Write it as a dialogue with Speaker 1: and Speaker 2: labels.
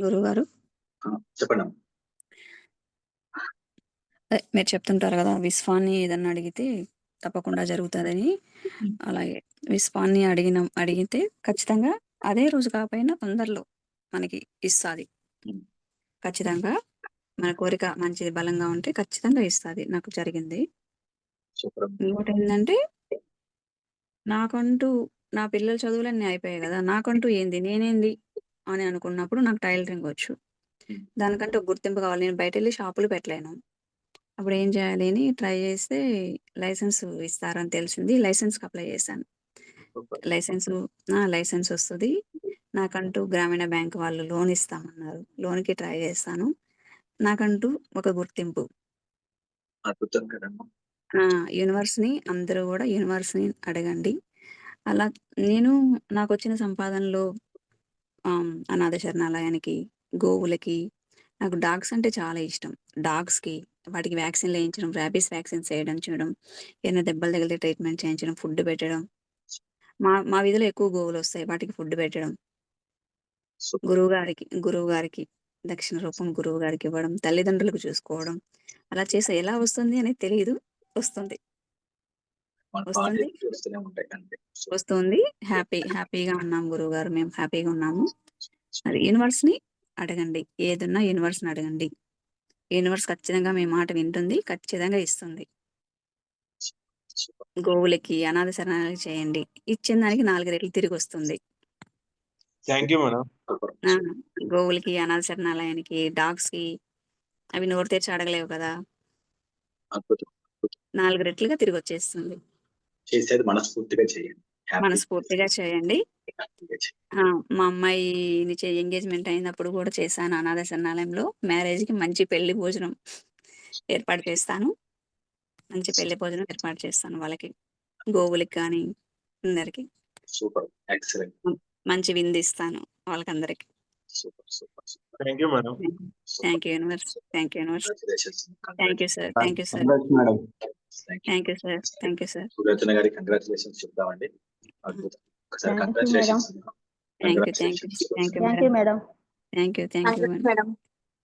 Speaker 1: గురువుగారు
Speaker 2: చెప్పండి.
Speaker 1: మీరు చెప్తుంటారు కదా! విశ్వాన్ని ఏదన్నా అడిగితే తప్పకుండా జరుగుతదని. అలాగే విశ్వాన్ని అడిగితే ఖచ్చితంగా అదే రోజు కాకపోయినా తొందరలో మనకి ఇస్తాది.
Speaker 2: హ్మ్.
Speaker 1: ఖచ్చితంగా మన కోరిక మంచిది బలంగా ఉంటే ఖచ్చితంగా ఇస్తాది. నాకు జరిగింది.
Speaker 2: సూపర్.
Speaker 1: ఇంకోటేందంటే నాకంటూ నా పిల్లల చదువులన్నీ అయిపోయాయి గదా! నాకంటూ ఏంది నేనేంది అని అనుకున్నప్పుడు నాకు టైలరింగ్ వచ్చు.
Speaker 2: హ్మ్.
Speaker 1: దానికంటే ఒక గుర్తింపు కావాలి. నేను బయటెళ్ళి షాపులు పెట్టలేను. అప్పుడేం జేయాలి అని ట్రై జేస్తే లైసెన్స్ ఇస్తారని తెలిసింది. లైసెన్స్‌కి అప్లై చేశాను.
Speaker 2: సూపర్.
Speaker 1: లైసెన్స్ ఒస్తది. నాకంటూ గ్రామీణ బ్యాంక్ వాళ్ళు లోన్ ఇస్తామన్నారు. లోన్‌కి ట్రై చేశాను. నాకంటూ ఒక గుర్తింపు.
Speaker 2: అద్భుతం కదమ్మా!
Speaker 1: ఆ! అందరూ గూడా యూనివర్స్‌ని అడగండి. అలా నేను నాకొచ్చిన సంపాదనలో అనాథ శరణాలయానికి, గోవులకి నాకు డాగ్స్ అంటే చాలా ఇష్టం. డాగ్స్‌కి వాటికి వ్యాక్సిన్‌లేయించడం, ర్యాబీస్ వ్యాక్సిన్స్ చేయడం, ఏమైనా దెబ్బలు తగిలితే ట్రీట్మెంట్ చేయించడం, ఫుడ్ పెట్టడం. మా మా వీధిలో ఎక్కువ గోవులొస్తాయి. వాటికి ఫుడ్ పెట్టడం.
Speaker 2: సూపర్.
Speaker 1: గురువుగారికి దక్షిణ రూపం గురువుగారికివ్వడం, తల్లిదండ్రులకు చూసుకోవడం. అలా చేస్తే ఎలా వస్తుంది అనేది తెలీదు. వస్తుంది.
Speaker 2: మన
Speaker 1: వస్తుంది.
Speaker 2: బాధ్యతలు వస్తూనే ఉంటాయి అంతే.
Speaker 1: వస్తుంది. హ్యాపీగా ఉన్నాం గురువుగారు. మేము హ్యాపీగా ఉన్నాము. అది
Speaker 2: సూపర్.
Speaker 1: యూనివర్స్‌ని అడగండి. ఏదున్నా యూనివర్స్‌ని అడగండి. యూనివర్స్ ఖచ్చితంగా మీ మాట వింటుంది. ఖచ్చితంగా ఇస్తుంది.
Speaker 2: సూపర్.
Speaker 1: గోవులకి, అనాథ శరణాలయాలకి చేయండి. ఇచ్చిన దానికి 4 రెట్లు తిరిగొస్తుంది.
Speaker 3: Thank you madam.
Speaker 2: సూపర్.
Speaker 1: ఆ! గోవులకి, అనాథ శరణాలయానికి, డాగ్స్‌కి అవి నోరు తెరిచి అడగలేవు కదా!
Speaker 2: అద్భుతం.
Speaker 1: 4 రెట్లుగా తిరిగొచ్చేస్తుంది.
Speaker 2: చేసేది మనస్ఫూర్తిగా చేయండి.
Speaker 1: మనస్ఫూర్తిగా చేయండి.
Speaker 2: హ్యాపీగా చేయండి.
Speaker 1: ఆ! మా అమ్మాయిని ఎంగేజ్‌మెంట్ అయినప్పుడు గూడా చేశాను అనాథ శరణాలయంలో. మ్యారేజ్‌కి మంచి పెళ్లి భోజనం ఏర్పాటు చేస్తాను. మంచి పెళ్లి భోజనం ఏర్పాటు చేస్తాను వాళ్ళకి. గోవులకి కానీ అందరికి.
Speaker 2: సూపర్. ఎక్సలెంట్.
Speaker 1: మంచి విందిస్తాను వాళ్ళకందరికి.
Speaker 2: Super. Super. Super.
Speaker 3: Thank you madam.
Speaker 2: Super.
Speaker 1: Universe. Thank you universe.
Speaker 2: Congratulations.
Speaker 1: Thank you sir. Thank you sir.
Speaker 3: Congrats madam.
Speaker 2: Thank you.
Speaker 1: Thank you sir.
Speaker 2: Sulochana గారికి కంగ్రాచ్యులేషన్స్ చెప్దామండి. అద్భుతం. ఒకసారి
Speaker 4: thank you madam.
Speaker 2: Congratulations.
Speaker 1: Thank you. Thank you.
Speaker 2: Congratulations.
Speaker 4: Thank you madam.
Speaker 1: Thank you.
Speaker 5: Madam.